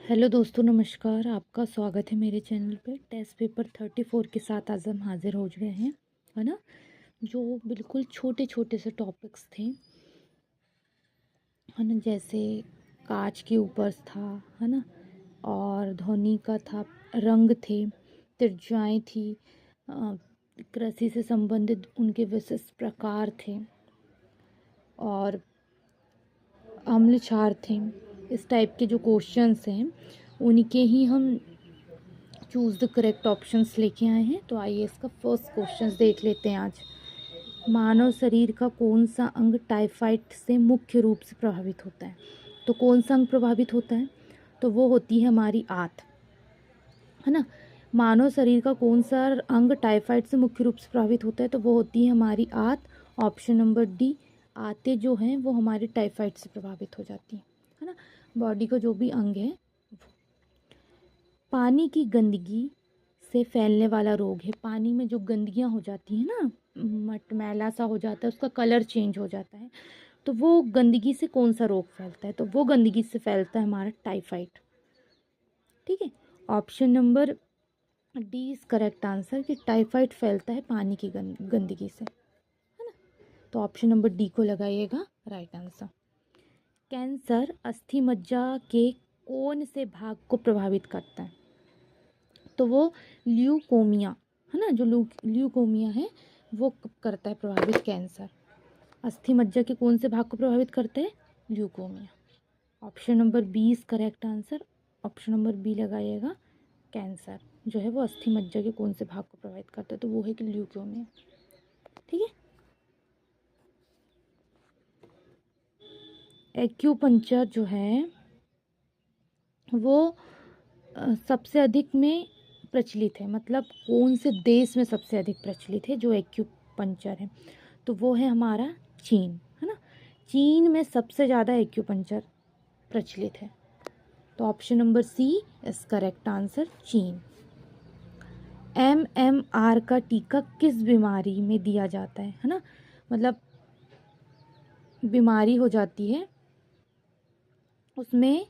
Hello दोस्तों, नमस्कार। आपका स्वागत है मेरे चैनल पे। टेस्ट पेपर 34 के साथ आज हम हाजिर हो गए हैं, है ना। जो बिल्कुल छोटे छोटे से टॉपिक्स थे, है ना, जैसे कांच के ऊपर था, है ना, और ध्वनि का था, रंग थे, त्रिज्याएं थी, अ, कृषि से संबंधित उनके विशिष्ट प्रकार थे, और अम्ल क्षार थे। इस टाइप के जो क्वेश्चंस हैं उनके ही हम चूज़ द करेक्ट ऑप्शंस लेके आए हैं। तो आइए इसका फर्स्ट क्वेश्चन देख लेते हैं आज। मानव शरीर का कौन सा अंग टाइफाइड से मुख्य रूप से प्रभावित होता है? तो कौन सा अंग प्रभावित होता है? तो वो होती है हमारी आंत, है ना। मानव शरीर का कौन सा अंग टाइफाइड से मुख्य रूप से प्रभावित होता है? तो वो होती है हमारी आंत। Option number D. आंतें जो हैं वो हमारी टाइफाइड से प्रभावित हो जाती हैं, है ना। बॉडी का जो भी अंग है। पानी की गंदगी से फैलने वाला रोग है। पानी में जो गंदगियाँ हो जाती हैं ना, मटमैला सा हो जाता है, उसका कलर चेंज हो जाता है, तो वो गंदगी से कौन सा रोग फैलता है? तो वो गंदगी से फैलता है हमारा टाइफाइड। ठीक है। Option number D is correct answer कि टाइफाइड फैलता है पानी की गंदगी से, है ना। तो ऑप्शन नंबर डी को लगाइएगा राइट आंसर। कैंसर अस्थि मज्जा के कौन से भाग को प्रभावित करता है? तो वो ल्यूकोमिया, है ना। जो ल्यूकोमिया है वो करता है प्रभावित कैंसर। अस्थि मज्जा के कौन से भाग को प्रभावित करते हैं? Leukaemia. Option number B is correct answer. Option number B लगाइएगा। कैंसर जो है वो अस्थि मज्जा के कौन से भाग को प्रभावित करता है? तो वो है कि ल्यूकोमिया। ठीक है। एक्यूपंक्चर जो है वो सबसे अधिक में प्रचलित है, मतलब कौन से देश में सबसे अधिक प्रचलित है जो एक्यूपंक्चर है? तो वो है हमारा चीन, है ना। चीन में सबसे ज़्यादा एक्यूपंक्चर प्रचलित है। तो option number C is correct answer, चीन। MMR का टीका किस बीमारी में दिया जाता है ना। मतलब बीमारी हो जाती है उसमें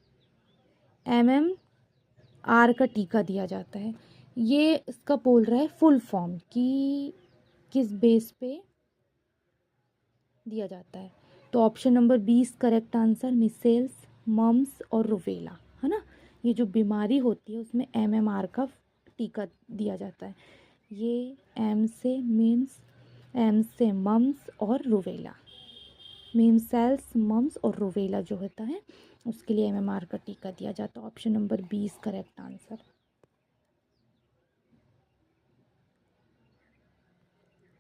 MMR का टीका दिया जाता है। ये इसका बोल रहा है फुल फॉर्म कि किस बेस पे दिया जाता है। तो option number 20 correct answer, measles, mumps और रुबेला, है ना। ये जो बीमारी होती है उसमें MMR का टीका दिया जाता है। ये एम से मम्स और रुबेला, मीमसेल्स, मम्स और रुबेला जो होता है उसके लिए MMR का टीका दिया जाता है। Option number 20 correct answer.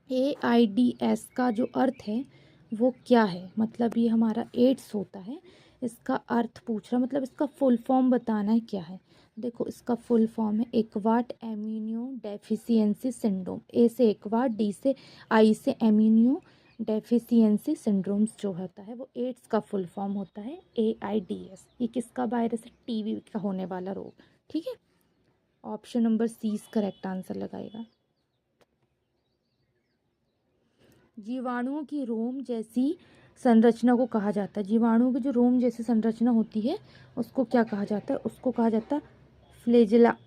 AIDS का जो अर्थ है वो क्या है? मतलब ये हमारा एड्स होता है, इसका अर्थ पूछ रहा, मतलब इसका फुल फॉर्म बताना है क्या है। देखो इसका फुल फॉर्म है एक्वाट एम्यूनो डेफिशिएंसी सिंड्रोम। ए से एक्वाट, डी से आई से एम्यूनो डेफिशिएंसी सिंड्रोम्स जो होता है वो एड्स का फुल फॉर्म होता है AIDS। ये किसका वायरस है? टीबी का होने वाला रोग। ठीक है। Option number C correct answer लगाएगा। जीवाणुओं की रोम जैसी संरचना को कहा जाता है। जीवाणुओं की जो रोम जैसी संरचना होती है उसको क्या कहा जाता है? उसको कहा जाता है फ्लेजिला।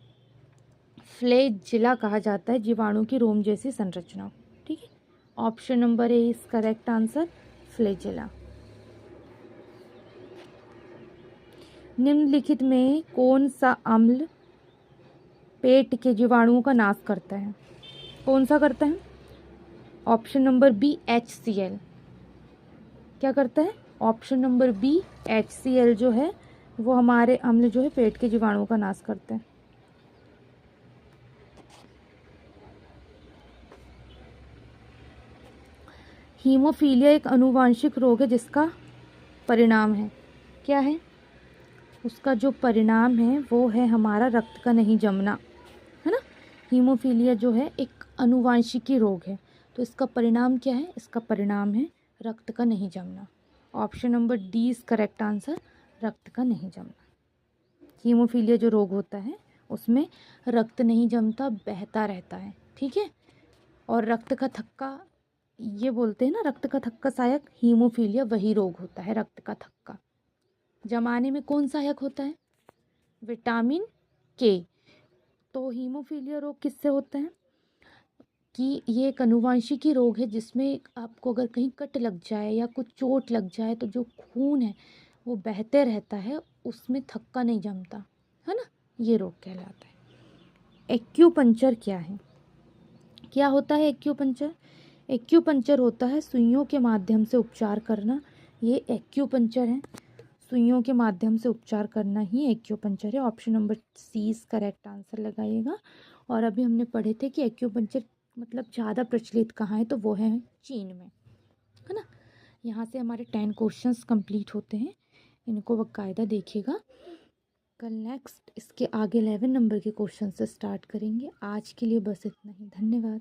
फ्लेजिला कहा जाता है जीवाणु की रोम जैसी संरचना। ठीक है। Option number A is correct answer, flagella. निम्नलिखित में कौन सा अम्ल पेट के जीवाणुओं का नाश करता है? कौन सा करता है? Option number B HCl। क्या करता है? ऑप्शन नंबर बी HCl जो है वो हमारे अम्ल जो है पेट के जीवाणुओं का नाश करते हैं। हीमोफीलिया एक अनुवांशिक रोग है जिसका परिणाम है, क्या है? उसका जो परिणाम है वो है हमारा रक्त का नहीं जमना, है ना। हीमोफीलिया जो है एक अनुवांशिकी रोग है, तो इसका परिणाम क्या है? इसका परिणाम है रक्त का नहीं जमना। Option number D is correct answer, रक्त का नहीं जमना। हीमोफीलिया जो रोग होता है उसमें रक्त नहीं जमता, बहता रहता है। ठीक है। और रक्त का थक्का, ये बोलते हैं ना, रक्त का थक्का सहायक, हीमोफीलिया वही रोग होता है, रक्त का थक्का। जमाने में कौन सहायक होता है? विटामिन के। तो हीमोफीलिया रोग किससे होता है कि ये एक अनुवांशिकी रोग है जिसमें आपको अगर कहीं कट लग जाए या कुछ चोट लग जाए तो जो खून है वो बहते रहता है, उसमें थक्का नहीं जमता है ना, ये रोग कहलाता है। एक्यूपंक्चर क्या है? क्या होता है एक्यूपंक्चर? एक्यूपंक्चर होता है सुइयों के माध्यम से उपचार करना, ये एक्यूपंक्चर है। सुइयों के माध्यम से उपचार करना ही एक्यूपंक्चर है। Option number C is correct answer लगाइएगा। और अभी हमने पढ़े थे कि एक्यूपंक्चर मतलब ज़्यादा प्रचलित कहाँ है, तो वो है चीन में, है ना। यहाँ से हमारे 10 क्वेश्चंस कंप्लीट होते हैं, इनको बाकायदा देखिएगा। कल नेक्स्ट इसके आगे 11 नंबर के क्वेश्चन से स्टार्ट करेंगे। आज के लिए बस इतना ही, धन्यवाद।